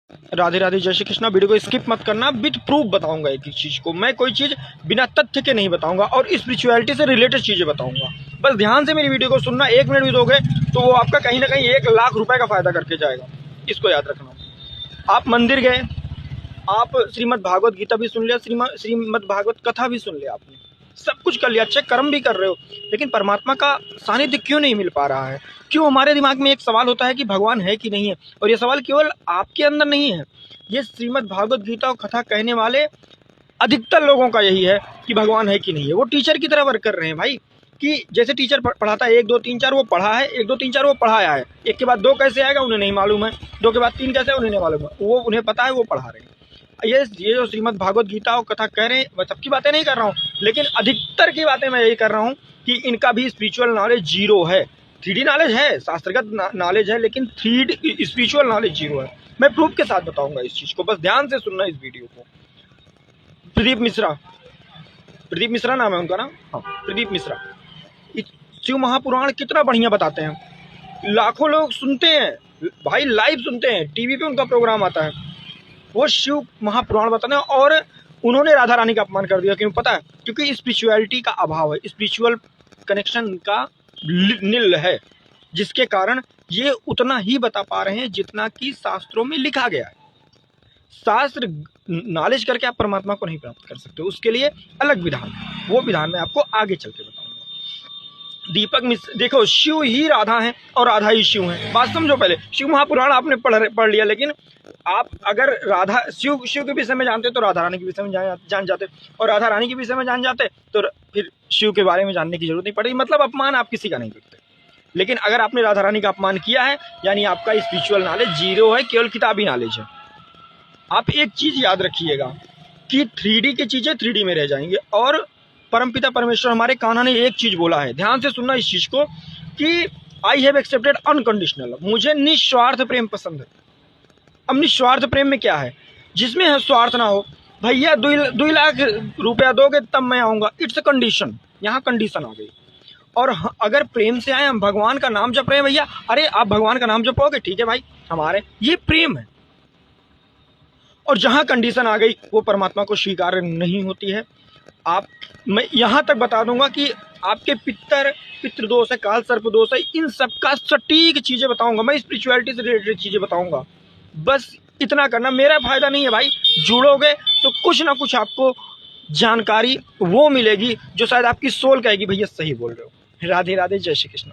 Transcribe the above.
राधे राधे, जय श्री कृष्णा। वीडियो को स्किप मत करना, विद प्रूफ बताऊंगा एक एक चीज को। मैं कोई चीज बिना तथ्य के नहीं बताऊंगा और स्पिरिचुअलिटी से रिलेटेड चीजें बताऊंगा। बस ध्यान से मेरी वीडियो को सुनना, 1 मिनट भी दोगे तो वो आपका कहीं ना कहीं 1 लाख रुपए का फायदा करके जाएगा, इसको याद रखना। आप मंदिर गए, आप श्रीमद् भागवत गीता भी सुन लिया, श्रीमद् भागवत कथा भी सुन लिया, आपने सब कुछ कर लिया, अच्छे कर्म भी कर रहे हो, लेकिन परमात्मा का सानिध्य क्यों नहीं मिल पा रहा है? क्यों? हमारे दिमाग में एक सवाल होता है कि भगवान है कि नहीं है, और ये सवाल केवल आपके अंदर नहीं है, ये श्रीमद् भागवत गीता और कथा कहने वाले अधिकतर लोगों का यही है कि भगवान है कि नहीं है। वो टीचर की तरह वर्क कर रहे हैं भाई, कि जैसे टीचर पढ़ाता है 1 2 3 4 वो पढ़ा है, 1 2 3 4 वो पढ़ाया है, 1 के बाद 2 कैसे आएगा उन्हें नहीं मालूम है, 2 के बाद 3 कैसे उन्हें नहीं मालूम है, वो उन्हें पता है, वो पढ़ा रहे हैं। ये जो श्रीमद् भागवत गीता और कथा कह रहे हैं, मैं सबकी बातें नहीं कर रहा हूँ, लेकिन अधिकतर की बातें मैं यही कर रहा हूँ कि इनका भी स्पिरिचुअल नॉलेज जीरो है। 3D नॉलेज है, शास्त्रगत नॉलेज है, लेकिन 3D स्पिरिचुअल नॉलेज जीरो है। मैं प्रूफ के साथ बताऊंगा इस चीज को, बस ध्यान से सुनना इस वीडियो को। प्रदीप मिश्रा नाम है उनका ना, हाँ प्रदीप मिश्रा। शिव महापुराण कितना बढ़िया बताते हैं, लाखों लोग सुनते हैं भाई, लाइव सुनते हैं, टीवी पे उनका प्रोग्राम आता है, वो शिव महापुराण बताते हैं। और उन्होंने राधा रानी का अपमान कर दिया, क्यों पता है? क्योंकि स्पिरिचुअलिटी का अभाव है, स्पिरिचुअल कनेक्शन का नील है, जिसके कारण ये उतना ही बता पा रहे हैं जितना कि शास्त्रों में लिखा गया है। शास्त्र नॉलेज करके आप परमात्मा को नहीं प्राप्त कर सकते, उसके लिए अलग विधान है, वो विधान मैं आपको आगे चल के बताऊंगा। दीपक मिश्र, देखो शिव ही राधा है और राधा ही शिव है, बात समझो। पहले शिव महापुराण आपने पढ़ लिया, लेकिन आप अगर राधा शिव के विषय में जानते तो राधा रानी के विषय में जान जाते, और राधा रानी के विषय में जान जाते तो फिर शिव के बारे में जानने की जरूरत नहीं पड़ेगी। मतलब अपमान आप किसी का नहीं करते, लेकिन अगर आपने राधा रानी का अपमान किया है, यानी आपका स्पिरिचुअल नॉलेज जीरो है, केवल किताबी नॉलेज है। आप एक चीज याद रखिएगा कि 3D की चीजें 3D में रह जाएंगी, और परमपिता परमेश्वर हमारे कान्हा ने एक चीज बोला है, ध्यान से सुनना इस चीज को, कि आई हैव एक्सेप्टेड अनकंडीशनल, मुझे निस्वार्थ प्रेम पसंद है। अब निस्वार्थ प्रेम में क्या है? जिसमें स्वार्थ ना हो। भैया 2 लाख रुपया दोगे तब मैं आऊंगा, इट्स अ कंडीशन, यहाँ कंडीशन आ गई। और अगर प्रेम से आए, हम भगवान का नाम जप रहे हैं भैया, अरे आप भगवान का नाम जपोगे, ठीक है भाई, हमारे ये प्रेम है। और जहां कंडीशन आ गई, वो परमात्मा को स्वीकार नहीं होती है। मैं यहां तक बता दूंगा कि आपके पितृदोष है, काल सर्प दोष है, इन सब का सटीक चीजें बताऊंगा मैं, स्पिरिचुअलिटी से रिलेटेड चीजें बताऊंगा। बस इतना करना, मेरा फायदा नहीं है भाई, जुड़ोगे तो कुछ ना कुछ आपको जानकारी वो मिलेगी जो शायद आपकी सोल कहेगी भैया सही बोल रहे हो। राधे राधे, जय श्री कृष्ण।